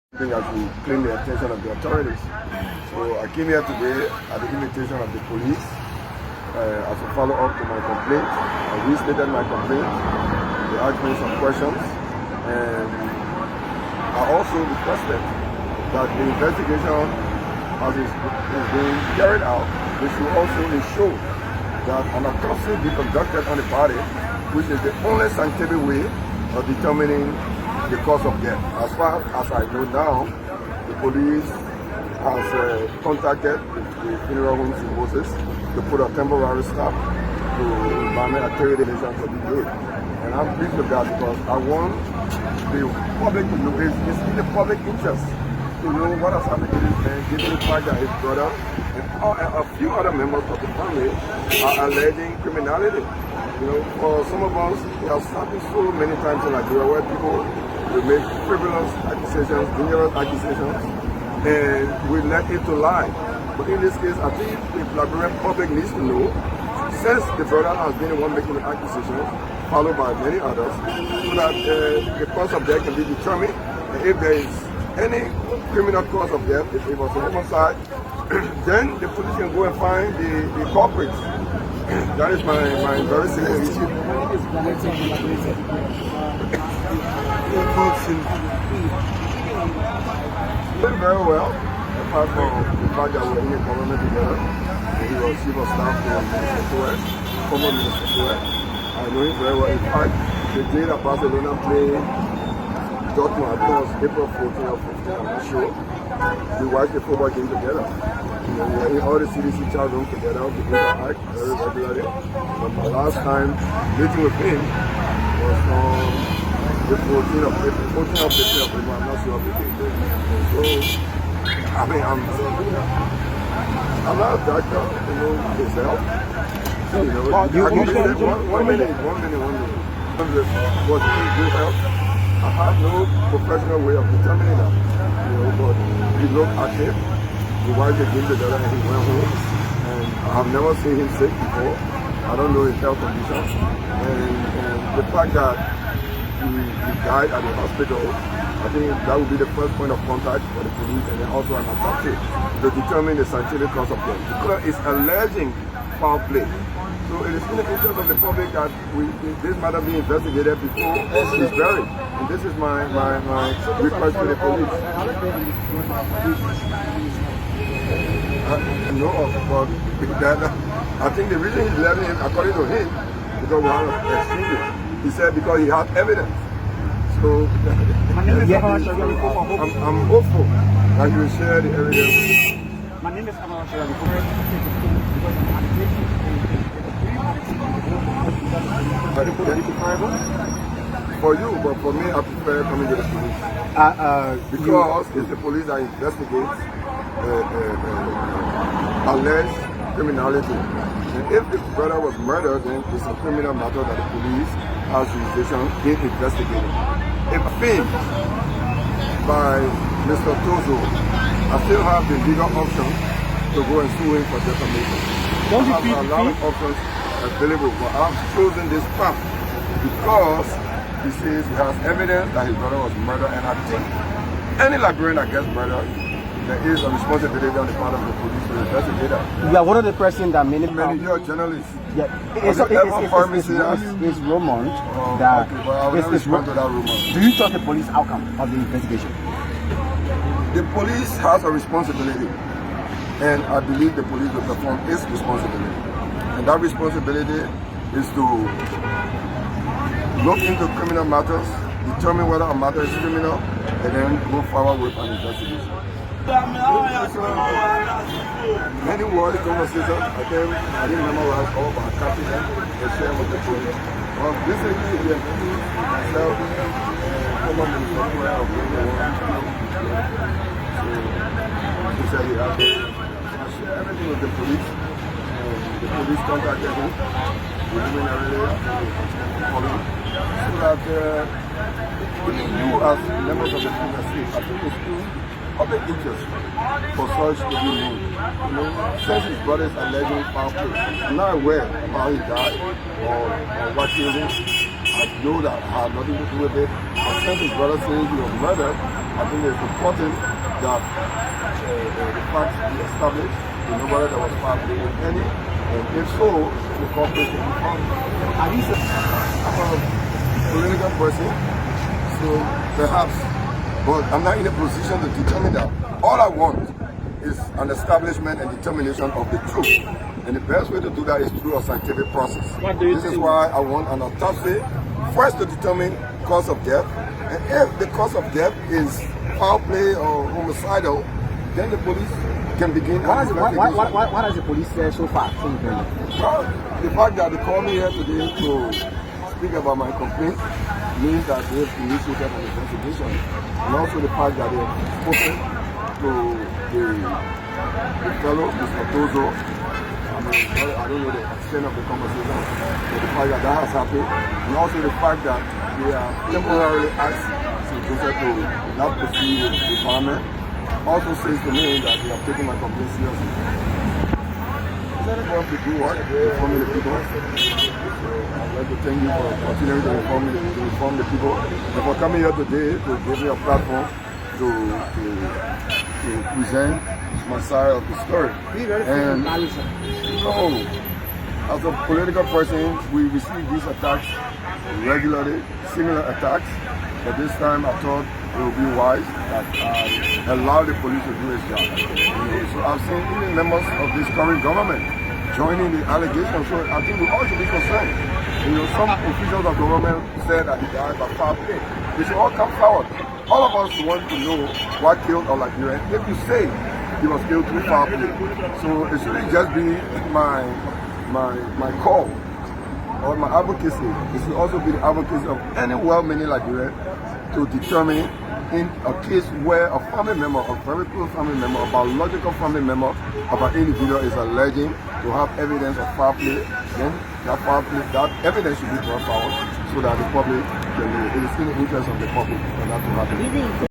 I think I should claim the attention of the authorities. So I came here today at the invitation of the police as a follow-up to my complaint. I restated my complaint. They asked me some questions, and I also requested that the investigation as is being carried out, they should also ensure that an autopsy be conducted on the body, which is the only scientific way of determining the cause of death. As far as I know now, the police has contacted the funeral homes in Moses to put a temporary stop to environment accreditation for the day. And I'm pleased with that because I want the public to know, it's in the public interest to know what has happened to this man, given the fact that his brother and a few other members of the family are alleging criminality. You know, for some of us, it has happened so many times in Liberia where people will make frivolous accusations, dangerous accusations, and we let it to lie. But in this case, I think the Liberian public needs to know, since the brother has been the one making the accusations, followed by many others, so that the cause of death can be determined. And if there is any criminal cause of death, if it was a homicide, then the police can go and find the culprits. That is my very simple issue. Doing very well, apart from the fact that we're in a government together. He was chief of staff to Minister Weah, former Minister Weah. I know him very well. In fact, the day that Barcelona played Dortmund, I think it was April 14 or 15, I'm not sure. We watched the football game together. You know, we were in all the CDC chat rooms together, we interact very regularly. But my last time meeting with him was on the 14th of April, 14th or 15th of April, I'm not sure of the date. So, I mean, I'm not a doctor, you know, myself. You know, I can say one minute. Was in good health. I have no professional way of determining that. You know, but he looked active. He watched the game together and he went home. And I have never seen him sick before. I don't know his health condition. And the fact that he died at the hospital, I think that would be the first point of contact for the police, and then also an autopsy to determine the scientific cause of death. Because it's alleging foul play. So it is in the interest of the public that this matter be investigated before it's buried. And this is my request to the police. I think the reason he's leaving him, according to him, because we have an exchange. He said because he has evidence. So I'm hopeful that you will share the evidence. My name is For you, but for me, I prefer coming to the police. Because it's the police that investigates alleged criminality. And if the brother was murdered, then it's a criminal matter that the police has jurisdiction in investigating. If filmed by Mr. Tozo, I still have the legal option to go and sue him for defamation. I have a lot of options available, but I've chosen this path because he says he has evidence that his brother was murdered, and I think any Liberian that gets murdered, there is a responsibility on the part of the police to investigate that. Yeah, one of the person that many you're a journalist. Yeah, it's Roman. It's rumor. Do you trust the police outcome of the investigation? The police has a responsibility, and I believe the police will perform its responsibility. And that responsibility is to look into criminal matters, determine whether a matter is criminal, and then go forward with an investigation. Many words, conversations, I didn't memorize all, but I captured them and share with the police. Well, this is myself, former Minister of he said he has I share everything with the police. The police contacted him. We're doing everything for him. So that you as members of the community, I think it's true. Public interest for such to be known. You know, since his brother is alleging foul play, I'm not aware of how he died or what killed him. I know that I had nothing to do with it. But since his brother says he was murdered, I think it's important that the facts be established to know whether there was foul play in any, and if so, the culprit will be found. Are you I'm a political person, so perhaps, but I'm not in a position to determine that. All I want is an establishment and determination of the truth. And the best way to do that is through a scientific process. This is why I want an autopsy, first to determine cause of death. And if the cause of death is foul play or homicidal, then the police can begin. What has the police said so far? Well, the fact that they called me here today to speak about my complaint means that they have initiated an investigation. And also the fact that they have spoken to the fellow, Mr. Tozo. I don't know the extent of the conversation, but the fact that that has happened, and also the fact that they are temporarily asked to not proceed with the department, also says to me that they have taken my complaint seriously. What we do, informing the people. I'd like to thank you for continuing to inform the people, and for coming here today to give me a platform to present my side of the story. And as a political person, we receive these attacks regularly, similar attacks, but this time I thought it would be wise that I allow the police to do its job. So I've seen even members of this current government joining the allegation, so I think we all should be concerned. Some officials of government said that he died by foul play. They should all come forward. All of us want to know what killed our Liberian. If you say he was killed through foul play, so it shouldn't just be my call or my advocacy. It should also be the advocacy of any well-meaning Liberian to determine in a case where a family member, a very close family member, a biological family member of an individual is alleging to have evidence of foul play, then that evidence should be brought forward so that the public can know. It is in the interest of the public for that to happen.